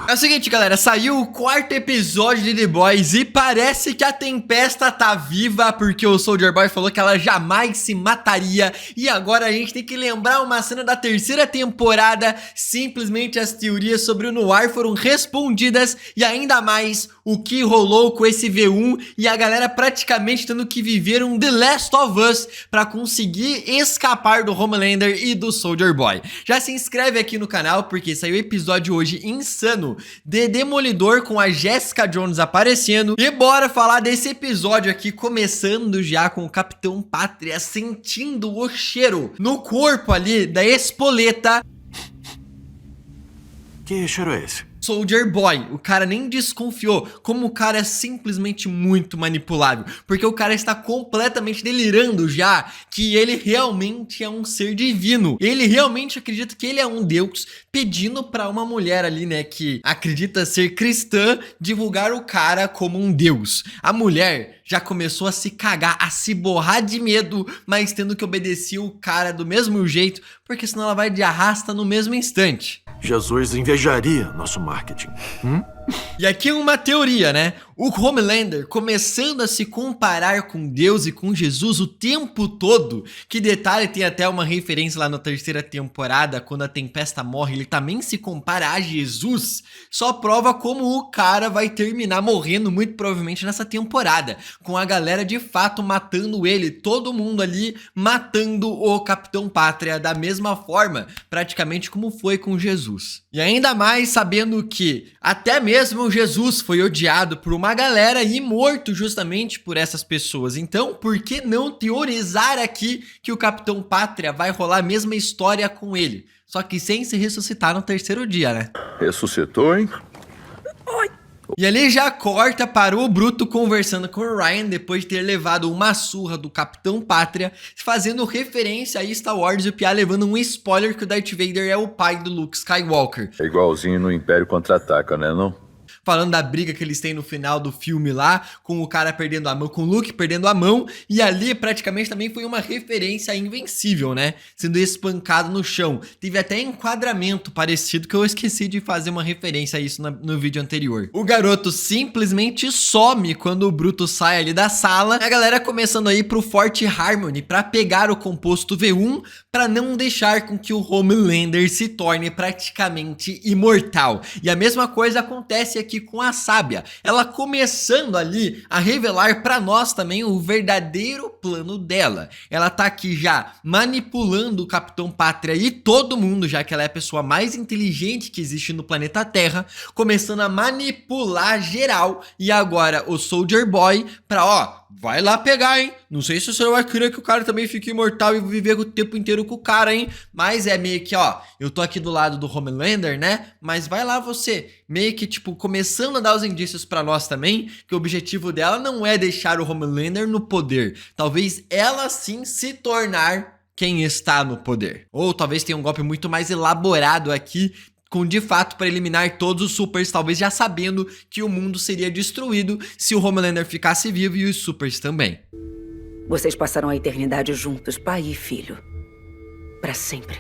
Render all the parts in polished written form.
É o seguinte, galera, saiu o quarto episódio de The Boys e parece que a Tempesta tá viva porque o Soldier Boy falou que ela jamais se mataria. E agora a gente tem que lembrar uma cena da terceira temporada. Simplesmente as teorias sobre o Noir foram respondidas e ainda mais o que rolou com esse V1 e a galera praticamente tendo que viver um The Last of Us pra conseguir escapar do Homelander e do Soldier Boy. Já se inscreve aqui no canal porque saiu o episódio hoje insano de Demolidor com a Jessica Jones aparecendo. E bora falar desse episódio aqui, começando já com o Capitão Pátria sentindo o cheiro no corpo ali da Espoleta. Que cheiro é esse? Soldier Boy, o cara nem desconfiou, como o cara é simplesmente muito manipulável, porque o cara está completamente delirando já que ele realmente é um ser divino, ele realmente acredita que ele é um deus, pedindo pra uma mulher ali, né, que acredita ser cristã, divulgar o cara como um deus. A mulher já começou a se cagar, a se borrar de medo, mas tendo que obedecer o cara do mesmo jeito, porque senão ela vai de arrasta no mesmo instante. Jesus invejaria nosso marketing. E aqui uma teoria, né? O Homelander começando a se comparar com Deus e com Jesus o tempo todo. Que detalhe, tem até uma referência lá na terceira temporada, quando a Tempesta morre, ele também se compara a Jesus. Só prova como o cara vai terminar morrendo muito provavelmente nessa temporada, com a galera de fato matando ele, todo mundo ali matando o Capitão Pátria da mesma forma, praticamente como foi com Jesus. E ainda mais sabendo que até mesmo Jesus foi odiado por uma galera e morto justamente por essas pessoas. Então, por que não teorizar aqui que o Capitão Pátria vai rolar a mesma história com ele? Só que sem se ressuscitar no terceiro dia, né? Ressuscitou, hein? E ali já corta para o Bruto conversando com o Ryan depois de ter levado uma surra do Capitão Pátria, fazendo referência a Star Wars e o Pia levando um spoiler que o Darth Vader é o pai do Luke Skywalker. É igualzinho no Império Contra-Ataca, né, não? Falando da briga que eles têm no final do filme lá, com o cara perdendo a mão, com o Luke perdendo a mão, e ali praticamente também foi uma referência a Invencível, né? Sendo espancado no chão. Teve até enquadramento parecido que eu esqueci de fazer uma referência a isso no vídeo anterior. O garoto simplesmente some quando o Bruto sai ali da sala, a galera começando a ir pro Forte Harmony pra pegar o composto V1 pra não deixar com que o Homelander se torne praticamente imortal. E a mesma coisa acontece aqui com a Sábia, ela começando ali a revelar pra nós também o verdadeiro plano dela. Ela tá aqui já manipulando o Capitão Pátria e todo mundo, já que ela é a pessoa mais inteligente que existe no planeta Terra, começando a manipular geral. E agora o Soldier Boy pra, ó, vai lá pegar, hein? Não sei se o senhor vai querer que o cara também fique imortal e viver o tempo inteiro com o cara, hein? Mas é meio que, ó, eu tô aqui do lado do Homelander, né? Mas vai lá você. Meio que, tipo, começando a dar os indícios pra nós também, que o objetivo dela não é deixar o Homelander no poder. Talvez ela sim se tornar quem está no poder. Ou talvez tenha um golpe muito mais elaborado aqui, com de fato para eliminar todos os supers, talvez já sabendo que o mundo seria destruído se o Homelander ficasse vivo e os supers também. Vocês passaram a eternidade juntos, pai e filho. Pra sempre.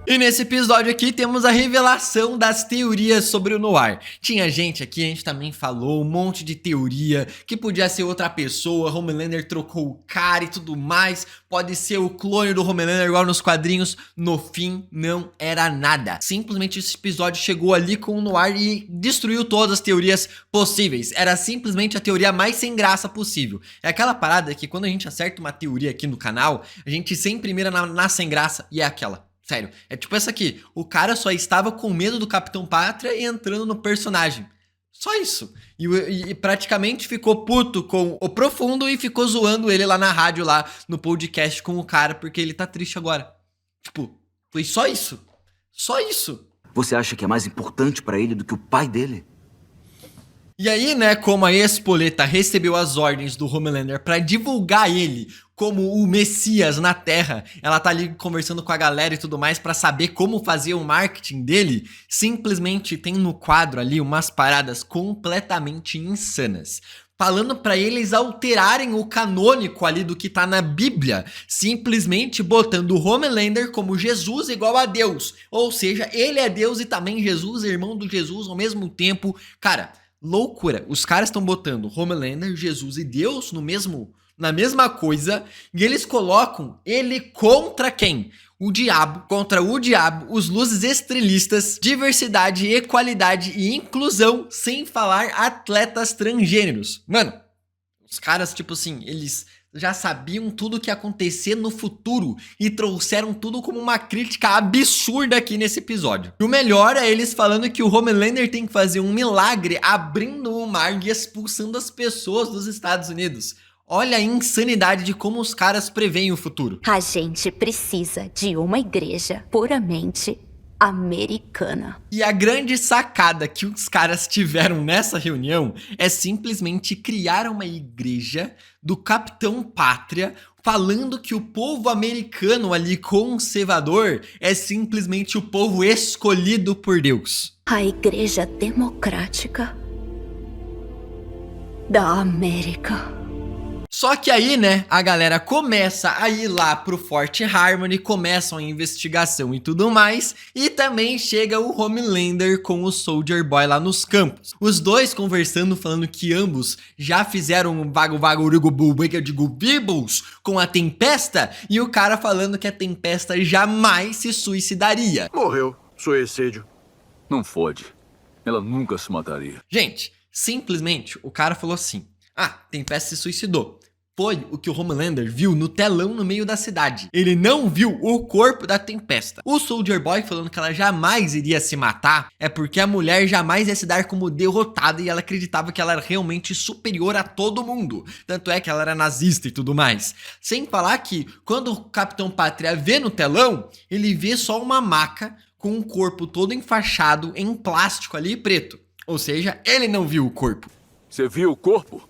E nesse episódio aqui temos a revelação das teorias sobre o Noir. Tinha gente aqui, a gente também falou, um monte de teoria, que podia ser outra pessoa, Homelander trocou o cara e tudo mais, pode ser o clone do Homelander igual nos quadrinhos. No fim, não era nada. Simplesmente esse episódio chegou ali com o Noir e destruiu todas as teorias possíveis. Era simplesmente a teoria mais sem graça possível. É aquela parada que quando a gente acerta uma teoria aqui no canal, a gente sempre mira na sem graça e é aquela. Sério, é tipo essa aqui, o cara só estava com medo do Capitão Pátria e entrando no personagem. Só isso. E praticamente ficou puto com o Profundo e ficou zoando ele lá na rádio, lá no podcast com o cara, porque ele tá triste agora. Tipo, foi só isso. Só isso. Você acha que é mais importante pra ele do que o pai dele? E aí, né, como a Espoleta recebeu as ordens do Homelander pra divulgar ele como o Messias na Terra, ela tá ali conversando com a galera e tudo mais pra saber como fazer o marketing dele, simplesmente tem no quadro ali umas paradas completamente insanas. falando pra eles alterarem o canônico ali do que tá na Bíblia, simplesmente botando o Homelander como Jesus igual a Deus, ou seja, ele é Deus e também Jesus, irmão do Jesus ao mesmo tempo. Cara, loucura, os caras estão botando Homelander, Jesus e Deus na mesma coisa, e eles colocam ele contra quem? O diabo, contra o diabo, os luzes estrelistas, diversidade, equalidade e inclusão, sem falar atletas transgêneros. Mano, os caras, tipo assim, eles já sabiam tudo o que ia acontecer no futuro e trouxeram tudo como uma crítica absurda aqui nesse episódio. E o melhor é eles falando que o Homelander tem que fazer um milagre abrindo o mar e expulsando as pessoas dos Estados Unidos. Olha a insanidade de como os caras preveem o futuro. A gente precisa de uma igreja puramente americana. E a grande sacada que os caras tiveram nessa reunião é simplesmente criar uma igreja do Capitão Pátria, falando que o povo americano ali conservador é simplesmente o povo escolhido por Deus. A igreja democrática da América. Só que aí, né, a galera começa a ir lá pro Forte Harmony, começam a investigação e tudo mais, e também chega o Homelander com o Soldier Boy lá nos campos. Os dois conversando, falando que ambos já fizeram um vibbles com a Tempesta, e o cara falando que a Tempesta jamais se suicidaria. Morreu. Suicídio. Não fode. Ela nunca se mataria. Gente, simplesmente o cara falou assim: ah, Tempesta se suicidou. Foi o que o Homelander viu no telão no meio da cidade. Ele não viu o corpo da Tempesta. O Soldier Boy falando que ela jamais iria se matar é porque a mulher jamais ia se dar como derrotada e ela acreditava que ela era realmente superior a todo mundo. Tanto é que ela era nazista e tudo mais. Sem falar que quando o Capitão Pátria vê no telão, ele vê só uma maca com o corpo todo enfaixado em plástico ali preto. Ou seja, ele não viu o corpo. Você viu o corpo?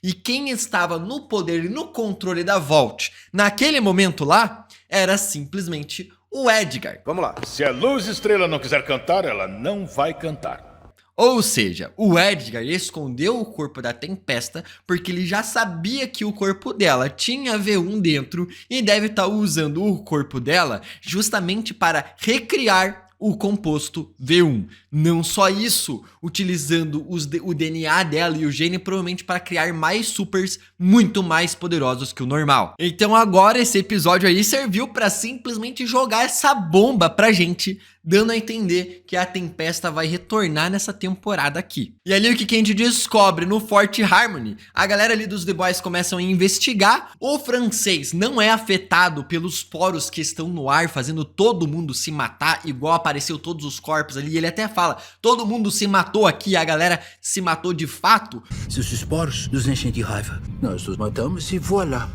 E quem estava no poder e no controle da Vault naquele momento lá era simplesmente o Edgar. Vamos lá. Se a Luz Estrela não quiser cantar, ela não vai cantar. Ou seja, o Edgar escondeu o corpo da Tempesta porque ele já sabia que o corpo dela tinha V1 dentro e deve estar usando o corpo dela justamente para recriar o composto V1. Não só isso, utilizando o DNA dela e o gene provavelmente para criar mais supers muito mais poderosos que o normal. Então agora esse episódio aí serviu para simplesmente jogar essa bomba pra gente, dando a entender que a Tempesta vai retornar nessa temporada aqui. E ali o que a gente descobre no Forte Harmony? A galera ali dos The Boys começam a investigar. O francês não é afetado pelos poros que estão no ar, fazendo todo mundo se matar, igual apareceu todos os corpos ali. Ele até fala, todo mundo se matou aqui, a galera se matou de fato. Seus esporos nos enchem de raiva. Nós os matamos e voilà.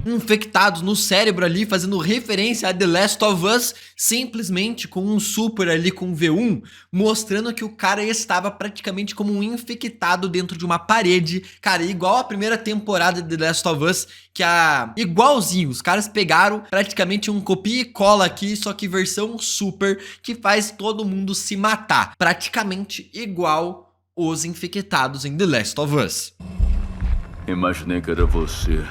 Infectados no cérebro ali, fazendo referência a The Last of Us, simplesmente com um super ali com V1, mostrando que o cara estava praticamente como um infectado dentro de uma parede, cara, igual a primeira temporada de The Last of Us, que igualzinho, os caras pegaram praticamente um copia e cola aqui, só que versão super, que faz todo mundo se matar, praticamente igual os infectados em The Last of Us. Imaginei que era você.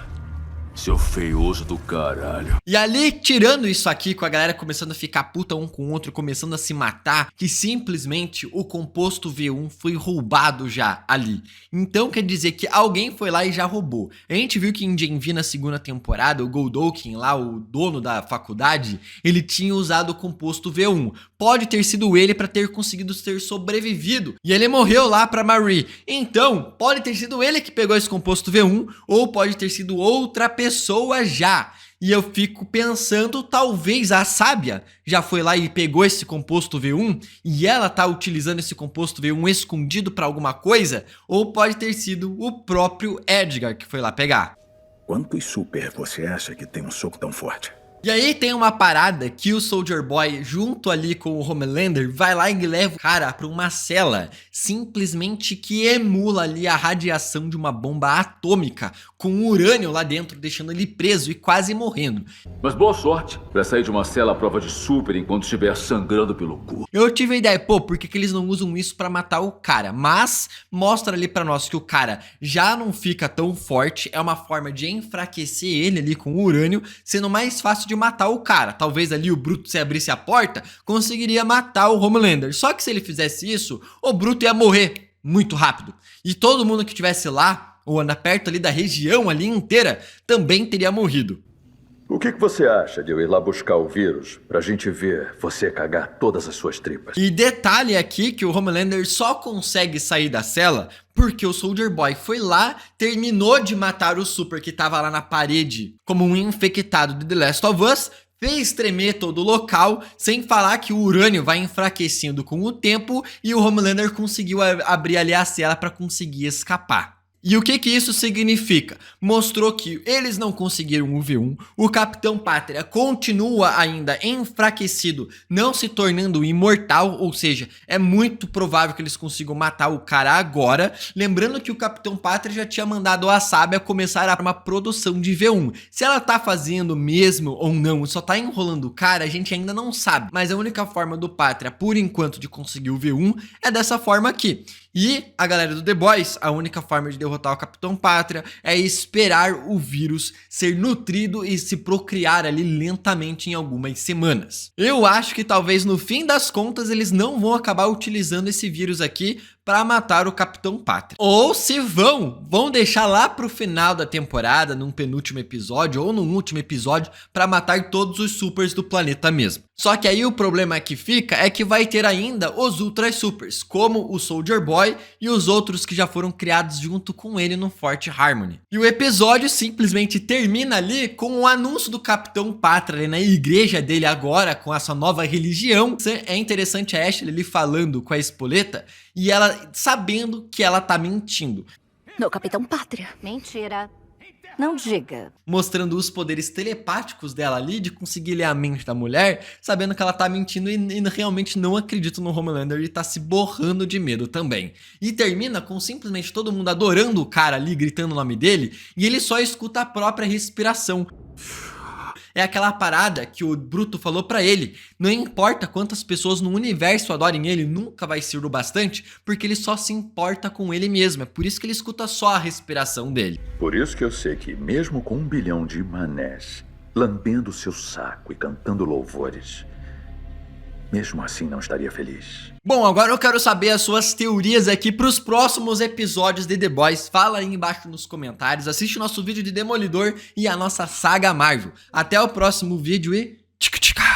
Seu feioso do caralho. E ali, tirando isso aqui, com a galera começando a ficar puta um com o outro, começando a se matar, que simplesmente o composto V1 foi roubado já ali. Então quer dizer que alguém foi lá e já roubou. A gente viu que em Gen V na segunda temporada, o Goldolkin lá, o dono da faculdade, ele tinha usado o composto V1. Pode ter sido ele para ter conseguido ter sobrevivido. E ele morreu lá pra Marie. Então, pode ter sido ele que pegou esse composto V1, ou pode ter sido outra pessoa já. E eu fico pensando, talvez a Sábia já foi lá e pegou esse composto V1 e ela tá utilizando esse composto V1 escondido pra alguma coisa, ou pode ter sido o próprio Edgar que foi lá pegar. Quantos super você acha que tem um soco tão forte? E aí tem uma parada que o Soldier Boy, junto ali com o Homelander, vai lá e leva o cara pra uma cela, simplesmente que emula ali a radiação de uma bomba atômica, com urânio lá dentro, deixando ele preso e quase morrendo. Mas boa sorte pra sair de uma cela à prova de super enquanto estiver sangrando pelo cu. Eu tive a ideia, pô, por que eles não usam isso pra matar o cara? Mas mostra ali pra nós que o cara já não fica tão forte, é uma forma de enfraquecer ele ali com o urânio, sendo mais fácil de matar o cara. Talvez ali o Bruto, se abrisse a porta, conseguiria matar o Homelander. Só que se ele fizesse isso, o Bruto ia morrer muito rápido. E todo mundo que estivesse lá, ou anda perto ali da região ali inteira, também teria morrido. O que você acha de eu ir lá buscar o vírus pra gente ver você cagar todas as suas tripas? E detalhe aqui que o Homelander só consegue sair da cela porque o Soldier Boy foi lá, terminou de matar o Super que tava lá na parede como um infectado de The Last of Us, fez tremer todo o local, sem falar que o urânio vai enfraquecendo com o tempo e o Homelander conseguiu abrir ali a cela para conseguir escapar. E o que isso significa? Mostrou que eles não conseguiram o V1, o Capitão Pátria continua ainda enfraquecido, não se tornando imortal, ou seja, é muito provável que eles consigam matar o cara agora. Lembrando que o Capitão Pátria já tinha mandado a Sábia começar uma produção de V1. Se ela tá fazendo mesmo ou não, só tá enrolando o cara, a gente ainda não sabe. Mas a única forma do Pátria, por enquanto, de conseguir o V1 é dessa forma aqui. E a galera do The Boys, a única forma de derrotar o Capitão Pátria é esperar o vírus ser nutrido e se procriar ali lentamente em algumas semanas. Eu acho que talvez no fim das contas eles não vão acabar utilizando esse vírus aqui para matar o Capitão Pátria. Ou se vão deixar lá pro final da temporada, num penúltimo episódio ou num último episódio, para matar todos os supers do planeta mesmo. Só que aí o problema que fica é que vai ter ainda os Ultra Supers, como o Soldier Boy e os outros que já foram criados junto com ele no Fort Harmony. E o episódio simplesmente termina ali com o anúncio do Capitão Pátria ali na igreja dele agora, com essa nova religião. É interessante a Ashley ali falando com a Espoleta e ela sabendo que ela tá mentindo. No Capitão Pátria. Mentira. Não diga. Mostrando os poderes telepáticos dela ali, de conseguir ler a mente da mulher, sabendo que ela tá mentindo e realmente não acredita no Homelander e tá se borrando de medo também. E termina com simplesmente todo mundo adorando o cara ali, gritando o nome dele, e ele só escuta a própria respiração. É aquela parada que o Bruto falou pra ele, não importa quantas pessoas no universo adorem ele, nunca vai ser o bastante, porque ele só se importa com ele mesmo, é por isso que ele escuta só a respiração dele. Por isso que eu sei que mesmo com 1 bilhão de manés lambendo seu saco e cantando louvores, mesmo assim não estaria feliz. Bom, agora eu quero saber as suas teorias aqui pros próximos episódios de The Boys. Fala aí embaixo nos comentários, assiste o nosso vídeo de Demolidor e a nossa saga Marvel. Até o próximo vídeo e... tchica, tchica.